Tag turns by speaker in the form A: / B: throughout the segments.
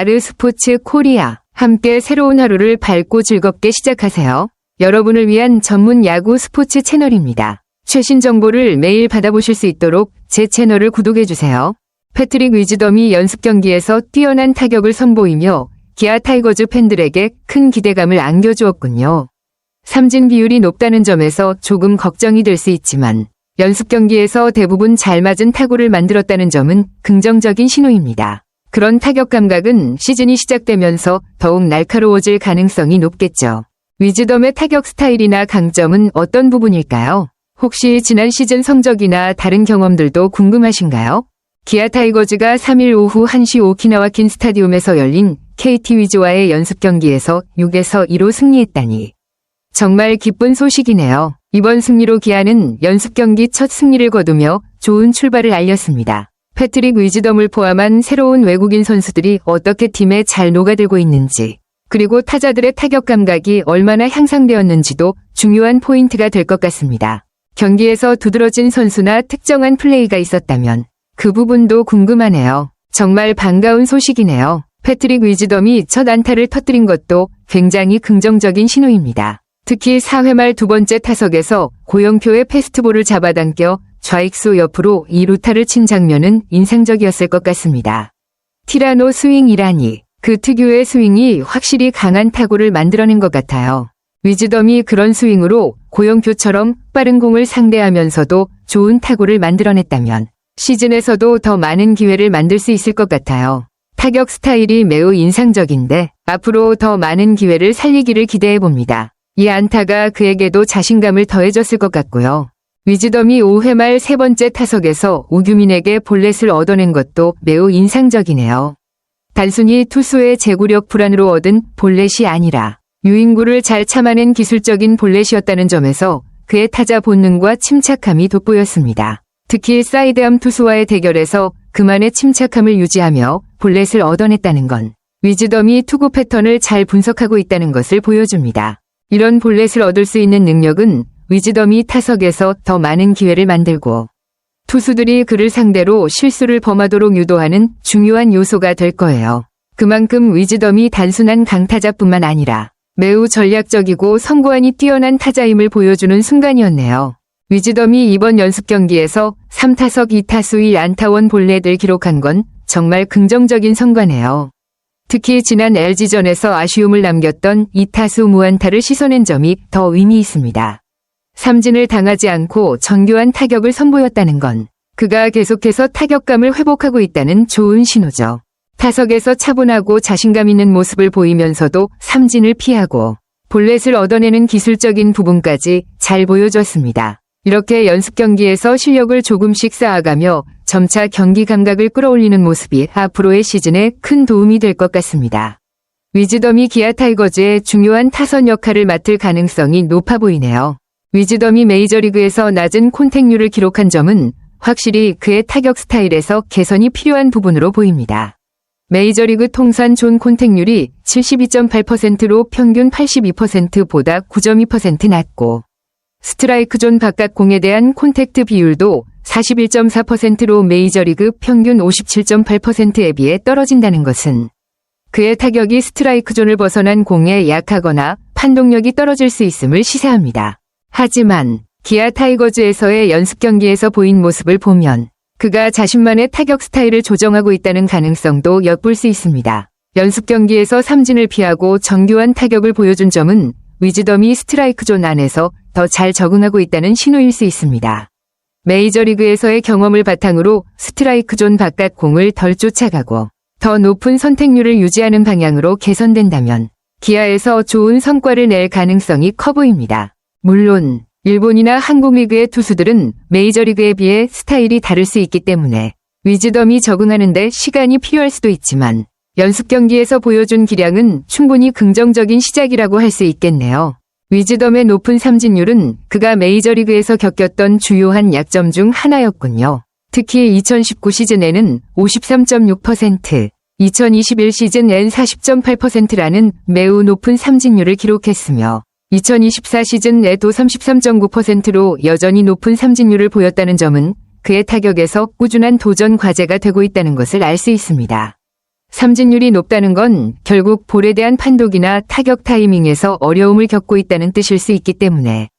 A: 아르스포츠 코리아. 함께 새로운 하루를 밝고 즐겁게 시작하세요. 여러분을 위한 전문 야구 스포츠 채널입니다. 최신 정보를 매일 받아보실 수 있도록 제 채널을 구독해주세요. 패트릭 위즈덤이 연습 경기에서 뛰어난 타격을 선보이며 기아 타이거즈 팬들에게 큰 기대감을 안겨주었군요. 삼진 비율이 높다는 점에서 조금 걱정이 될 수 있지만 연습 경기에서 대부분 잘 맞은 타구를 만들었다는 점은 긍정적인 신호입니다. 그런 타격 감각은 시즌이 시작되면서 더욱 날카로워질 가능성이 높겠죠. 위즈덤의 타격 스타일이나 강점은 어떤 부분일까요? 혹시 지난 시즌 성적이나 다른 경험들도 궁금하신가요? 기아 타이거즈가 3일 오후 1시 오키나와 킨 스타디움에서 열린 KT 위즈와의 연습 경기에서 6에서 2로 승리했다니 정말 기쁜 소식이네요. 이번 승리로 기아는 연습 경기 첫 승리를 거두며 좋은 출발을 알렸습니다. 패트릭 위즈덤을 포함한 새로운 외국인 선수들이 어떻게 팀에 잘 녹아들고 있는지, 그리고 타자들의 타격 감각이 얼마나 향상되었는지도 중요한 포인트가 될 것 같습니다. 경기에서 두드러진 선수나 특정한 플레이가 있었다면 그 부분도 궁금하네요. 정말 반가운 소식이네요. 패트릭 위즈덤이 첫 안타를 터뜨린 것도 굉장히 긍정적인 신호입니다. 특히 4회 말 두 번째 타석에서 고영표의 패스트볼을 잡아당겨 좌익수 옆으로 2루타를 친 장면은 인상적이었을 것 같습니다. 티라노 스윙이라니, 그 특유의 스윙이 확실히 강한 타구를 만들어낸 것 같아요. 위즈덤이 그런 스윙으로 고영표처럼 빠른 공을 상대하면서도 좋은 타구를 만들어냈다면 시즌에서도 더 많은 기회를 만들 수 있을 것 같아요. 타격 스타일이 매우 인상적인데 앞으로 더 많은 기회를 살리기를 기대해봅니다. 이 안타가 그에게도 자신감을 더해줬을 것 같고요. 위즈덤이 5회 말 세 번째 타석에서 우규민에게 볼넷을 얻어낸 것도 매우 인상적이네요. 단순히 투수의 제구력 불안으로 얻은 볼넷이 아니라 유인구를 잘 참아낸 기술적인 볼넷이었다는 점에서 그의 타자 본능과 침착함이 돋보였습니다. 특히 사이드암 투수와의 대결에서 그만의 침착함을 유지하며 볼넷을 얻어냈다는 건 위즈덤이 투구 패턴을 잘 분석하고 있다는 것을 보여줍니다. 이런 볼넷을 얻을 수 있는 능력은 위즈덤이 타석에서 더 많은 기회를 만들고 투수들이 그를 상대로 실수를 범하도록 유도하는 중요한 요소가 될 거예요. 그만큼 위즈덤이 단순한 강타자뿐만 아니라 매우 전략적이고 선구안이 뛰어난 타자임을 보여주는 순간이었네요. 위즈덤이 이번 연습 경기에서 3타석 2타수 1안타원 볼넷을 기록한 건 정말 긍정적인 성과네요. 특히 지난 LG전에서 아쉬움을 남겼던 2타수 무안타를 씻어낸 점이 더 의미 있습니다. 삼진을 당하지 않고 정교한 타격을 선보였다는 건 그가 계속해서 타격감을 회복하고 있다는 좋은 신호죠. 타석에서 차분하고 자신감 있는 모습을 보이면서도 삼진을 피하고 볼넷을 얻어내는 기술적인 부분까지 잘 보여줬습니다. 이렇게 연습 경기에서 실력을 조금씩 쌓아가며 점차 경기 감각을 끌어올리는 모습이 앞으로의 시즌에 큰 도움이 될 것 같습니다. 위즈덤이 기아 타이거즈의 중요한 타선 역할을 맡을 가능성이 높아 보이네요. 위즈덤이 메이저리그에서 낮은 콘택률을 기록한 점은 확실히 그의 타격 스타일에서 개선이 필요한 부분으로 보입니다. 메이저리그 통산 존 콘택률이 72.8%로 평균 82%보다 9.2% 낮고 스트라이크 존 바깥 공에 대한 콘택트 비율도 41.4%로 메이저리그 평균 57.8%에 비해 떨어진다는 것은 그의 타격이 스트라이크 존을 벗어난 공에 약하거나 판독력이 떨어질 수 있음을 시사합니다. 하지만 기아 타이거즈에서의 연습 경기에서 보인 모습을 보면 그가 자신만의 타격 스타일을 조정하고 있다는 가능성도 엿볼 수 있습니다. 연습 경기에서 삼진을 피하고 정교한 타격을 보여준 점은 위즈덤이 스트라이크 존 안에서 더 잘 적응하고 있다는 신호일 수 있습니다. 메이저리그에서의 경험을 바탕으로 스트라이크 존 바깥 공을 덜 쫓아가고 더 높은 선택률을 유지하는 방향으로 개선된다면 기아에서 좋은 성과를 낼 가능성이 커 보입니다. 물론 일본이나 한국 리그의 투수들은 메이저리그에 비해 스타일이 다를 수 있기 때문에 위즈덤이 적응하는 데 시간이 필요할 수도 있지만 연습 경기에서 보여준 기량은 충분히 긍정적인 시작이라고 할 수 있겠네요. 위즈덤의 높은 삼진율은 그가 메이저리그에서 겪었던 주요한 약점 중 하나였군요. 특히 2019 시즌에는 53.6%, 2021 시즌엔 40.8%라는 매우 높은 삼진율을 기록했으며 2024 시즌에도 33.9%로 여전히 높은 삼진율을 보였다는 점은 그의 타격에서 꾸준한 도전 과제가 되고 있다는 것을 알 수 있습니다. 삼진율이 높다는 건 결국 볼에 대한 판독이나 타격 타이밍에서 어려움을 겪고 있다는 뜻일 수 있기 때문에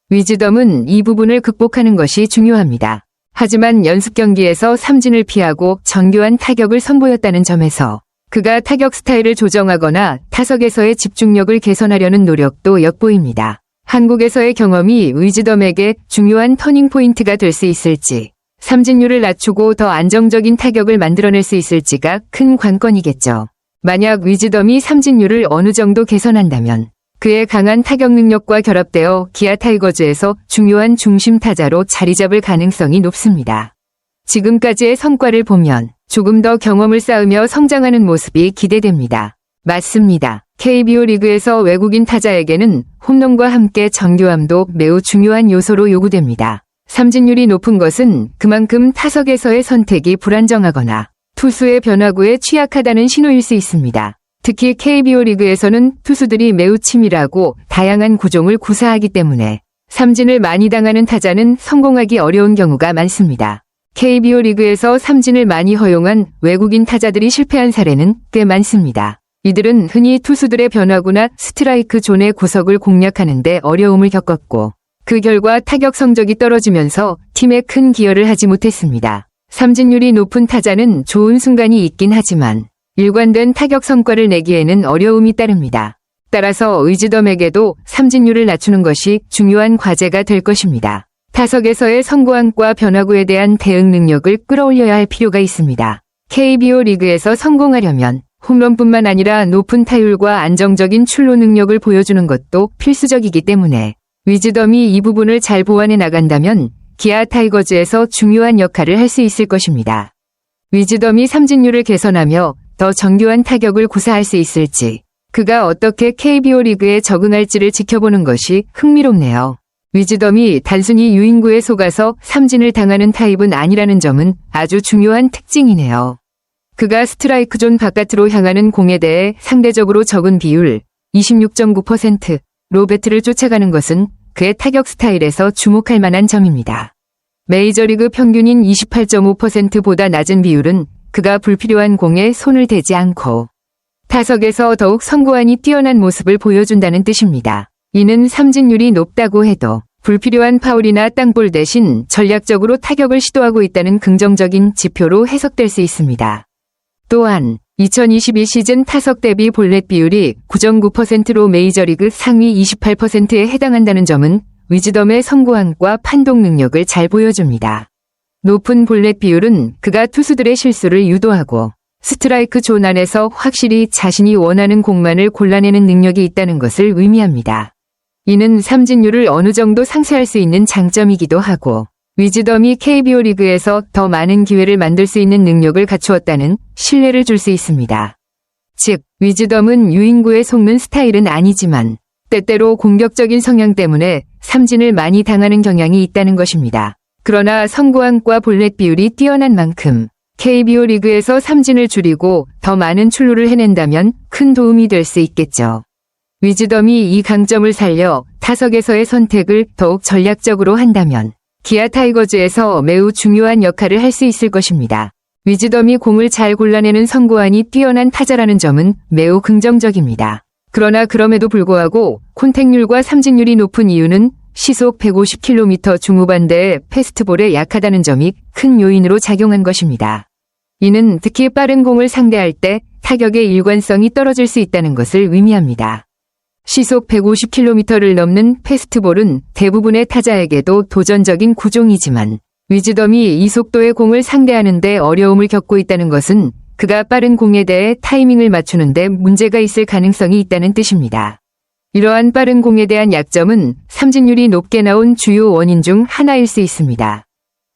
A: 위즈덤은 이 부분을 극복하는 것이 중요합니다. 하지만 연습 경기에서 삼진을 피하고 정교한 타격을 선보였다는 점에서 그가 타격 스타일을 조정하거나 타석에서의 집중력을 개선하려는 노력도 엿보입니다. 한국에서의 경험이 위즈덤에게 중요한 터닝포인트가 될 수 있을지, 삼진율을 낮추고 더 안정적인 타격을 만들어낼 수 있을지가 큰 관건이겠죠. 만약 위즈덤이 삼진율을 어느 정도 개선한다면 그의 강한 타격 능력과 결합되어 기아 타이거즈에서 중요한 중심 타자로 자리 잡을 가능성이 높습니다. 지금까지의 성과를 보면 조금 더 경험을 쌓으며 성장하는 모습이 기대됩니다. 맞습니다. KBO 리그에서 외국인 타자에게는 홈런과 함께 정교함도 매우 중요한 요소로 요구됩니다. 삼진율이 높은 것은 그만큼 타석에서의 선택이 불안정하거나 투수의 변화구에 취약하다는 신호일 수 있습니다. 특히 KBO 리그에서는 투수들이 매우 치밀하고 다양한 구종을 구사하기 때문에 삼진을 많이 당하는 타자는 성공하기 어려운 경우가 많습니다. KBO 리그에서 삼진을 많이 허용한 외국인 타자들이 실패한 사례는 꽤 많습니다. 이들은 흔히 투수들의 변화구나 스트라이크 존의 구석을 공략하는 데 어려움을 겪었고 그 결과 타격 성적이 떨어지면서 팀에 큰 기여를 하지 못했습니다. 삼진율이 높은 타자는 좋은 순간이 있긴 하지만 일관된 타격 성과를 내기에는 어려움이 따릅니다. 따라서 위즈덤에게도 삼진율을 낮추는 것이 중요한 과제가 될 것입니다. 타석에서의 선구안과 변화구에 대한 대응 능력을 끌어올려야 할 필요가 있습니다. KBO 리그에서 성공하려면 홈런뿐만 아니라 높은 타율과 안정적인 출루 능력을 보여주는 것도 필수적이기 때문에 위즈덤이 이 부분을 잘 보완해 나간다면 기아 타이거즈에서 중요한 역할을 할 수 있을 것입니다. 위즈덤이 삼진율을 개선하며 더 정교한 타격을 구사할 수 있을지, 그가 어떻게 KBO 리그에 적응할지를 지켜보는 것이 흥미롭네요. 위즈덤이 단순히 유인구에 속아서 삼진을 당하는 타입은 아니라는 점은 아주 중요한 특징이네요. 그가 스트라이크 존 바깥으로 향하는 공에 대해 상대적으로 적은 비율 26.9%로 배트를 쫓아가는 것은 그의 타격 스타일에서 주목할 만한 점입니다. 메이저리그 평균인 28.5%보다 낮은 비율은 그가 불필요한 공에 손을 대지 않고 타석에서 더욱 선구안이 뛰어난 모습을 보여준다는 뜻입니다. 이는 삼진율이 높다고 해도 불필요한 파울이나 땅볼 대신 전략적으로 타격을 시도하고 있다는 긍정적인 지표로 해석될 수 있습니다. 또한 2022 시즌 타석 대비 볼넷 비율이 9.9%로 메이저리그 상위 28%에 해당한다는 점은 위즈덤의 선구안과 판독 능력을 잘 보여줍니다. 높은 볼넷 비율은 그가 투수들의 실수를 유도하고 스트라이크 존 안에서 확실히 자신이 원하는 공만을 골라내는 능력이 있다는 것을 의미합니다. 이는 삼진율을 어느 정도 상쇄할 수 있는 장점이기도 하고 위즈덤이 KBO 리그에서 더 많은 기회를 만들 수 있는 능력을 갖추었다는 신뢰를 줄 수 있습니다. 즉, 위즈덤은 유인구에 속는 스타일은 아니지만 때때로 공격적인 성향 때문에 삼진을 많이 당하는 경향이 있다는 것입니다. 그러나 선구안과 볼넷 비율이 뛰어난 만큼 KBO 리그에서 삼진을 줄이고 더 많은 출루를 해낸다면 큰 도움이 될 수 있겠죠. 위즈덤이 이 강점을 살려 타석에서의 선택을 더욱 전략적으로 한다면 기아 타이거즈에서 매우 중요한 역할을 할 수 있을 것입니다. 위즈덤이 공을 잘 골라내는 선구안이 뛰어난 타자라는 점은 매우 긍정적입니다. 그러나 그럼에도 불구하고 콘택률과 삼진율이 높은 이유는 시속 150km 중후반대의 패스트볼에 약하다는 점이 큰 요인으로 작용한 것입니다. 이는 특히 빠른 공을 상대할 때 타격의 일관성이 떨어질 수 있다는 것을 의미합니다. 시속 150km를 넘는 패스트볼은 대부분의 타자에게도 도전적인 구종이지만 위즈덤이 이 속도의 공을 상대하는 데 어려움을 겪고 있다는 것은 그가 빠른 공에 대해 타이밍을 맞추는 데 문제가 있을 가능성이 있다는 뜻입니다. 이러한 빠른 공에 대한 약점은 삼진율이 높게 나온 주요 원인 중 하나일 수 있습니다.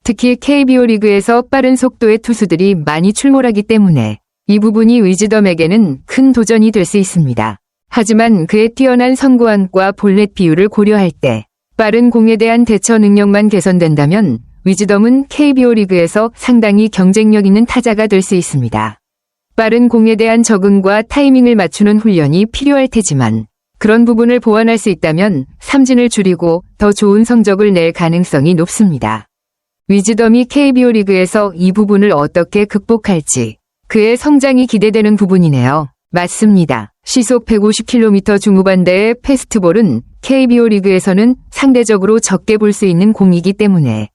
A: 특히 KBO 리그에서 빠른 속도의 투수들이 많이 출몰하기 때문에 이 부분이 위즈덤에게는 큰 도전이 될 수 있습니다. 하지만 그의 뛰어난 선구안과 볼넷 비율을 고려할 때 빠른 공에 대한 대처 능력만 개선된다면 위즈덤은 KBO 리그에서 상당히 경쟁력 있는 타자가 될 수 있습니다. 빠른 공에 대한 적응과 타이밍을 맞추는 훈련이 필요할 테지만 그런 부분을 보완할 수 있다면 삼진을 줄이고 더 좋은 성적을 낼 가능성이 높습니다. 위즈덤이 KBO 리그에서 이 부분을 어떻게 극복할지, 그의 성장이 기대되는 부분이네요. 맞습니다. 시속 150km 중후반대의 패스트볼은 KBO 리그에서는 상대적으로 적게 볼 수 있는 공이기 때문에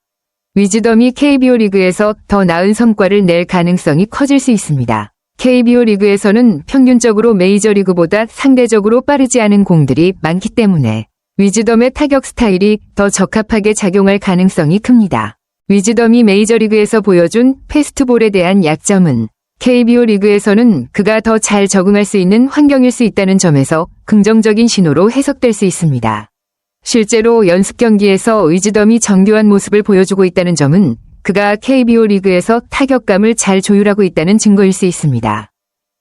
A: 위즈덤이 KBO 리그에서 더 나은 성과를 낼 가능성이 커질 수 있습니다. KBO 리그에서는 평균적으로 메이저리그보다 상대적으로 빠르지 않은 공들이 많기 때문에 위즈덤의 타격 스타일이 더 적합하게 작용할 가능성이 큽니다. 위즈덤이 메이저리그에서 보여준 패스트볼에 대한 약점은 KBO 리그에서는 그가 더 잘 적응할 수 있는 환경일 수 있다는 점에서 긍정적인 신호로 해석될 수 있습니다. 실제로 연습 경기에서 위즈덤이 정교한 모습을 보여주고 있다는 점은 그가 KBO 리그에서 타격감을 잘 조율하고 있다는 증거일 수 있습니다.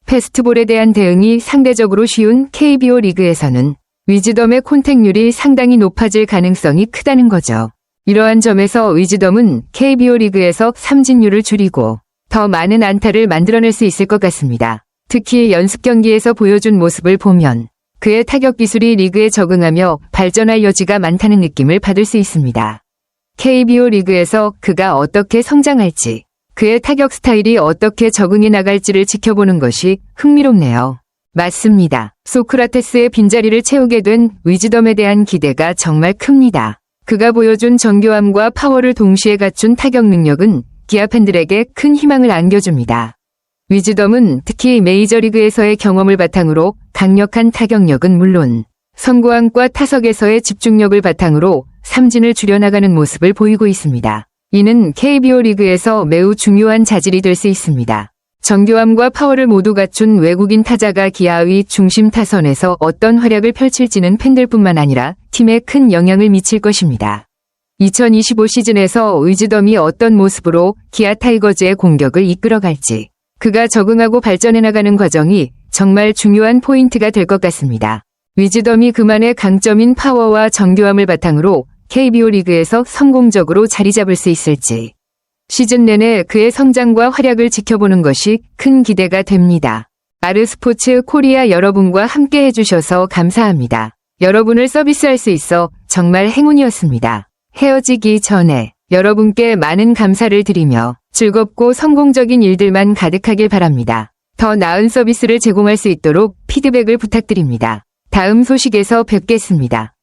A: 패스트볼에 대한 대응이 상대적으로 쉬운 KBO 리그에서는 위즈덤의 콘택률이 상당히 높아질 가능성이 크다는 거죠. 이러한 점에서 위즈덤은 KBO 리그에서 삼진율을 줄이고 더 많은 안타를 만들어낼 수 있을 것 같습니다. 특히 연습 경기에서 보여준 모습을 보면 그의 타격 기술이 리그에 적응하며 발전할 여지가 많다는 느낌을 받을 수 있습니다. KBO 리그에서 그가 어떻게 성장할지, 그의 타격 스타일이 어떻게 적응해 나갈지를 지켜보는 것이 흥미롭네요. 맞습니다. 소크라테스의 빈자리를 채우게 된 위즈덤에 대한 기대가 정말 큽니다. 그가 보여준 정교함과 파워를 동시에 갖춘 타격 능력은 기아 팬들에게 큰 희망을 안겨줍니다. 위즈덤은 특히 메이저리그에서의 경험을 바탕으로 강력한 타격력은 물론 선구안과 타석에서의 집중력을 바탕으로 삼진을 줄여나가는 모습을 보이고 있습니다. 이는 KBO 리그에서 매우 중요한 자질이 될 수 있습니다. 정교함과 파워를 모두 갖춘 외국인 타자가 기아의 중심 타선에서 어떤 활약을 펼칠지는 팬들뿐만 아니라 팀에 큰 영향을 미칠 것입니다. 2025 시즌에서 위즈덤이 어떤 모습으로 기아 타이거즈의 공격을 이끌어갈지, 그가 적응하고 발전해 나가는 과정이 정말 중요한 포인트가 될 것 같습니다. 위즈덤이 그만의 강점인 파워와 정교함을 바탕으로 KBO 리그에서 성공적으로 자리 잡을 수 있을지, 시즌 내내 그의 성장과 활약을 지켜보는 것이 큰 기대가 됩니다. 아르스포츠 코리아 여러분과 함께 해주셔서 감사합니다. 여러분을 서비스할 수 있어 정말 행운이었습니다. 헤어지기 전에 여러분께 많은 감사를 드리며 즐겁고 성공적인 일들만 가득하길 바랍니다. 더 나은 서비스를 제공할 수 있도록 피드백을 부탁드립니다. 다음 소식에서 뵙겠습니다.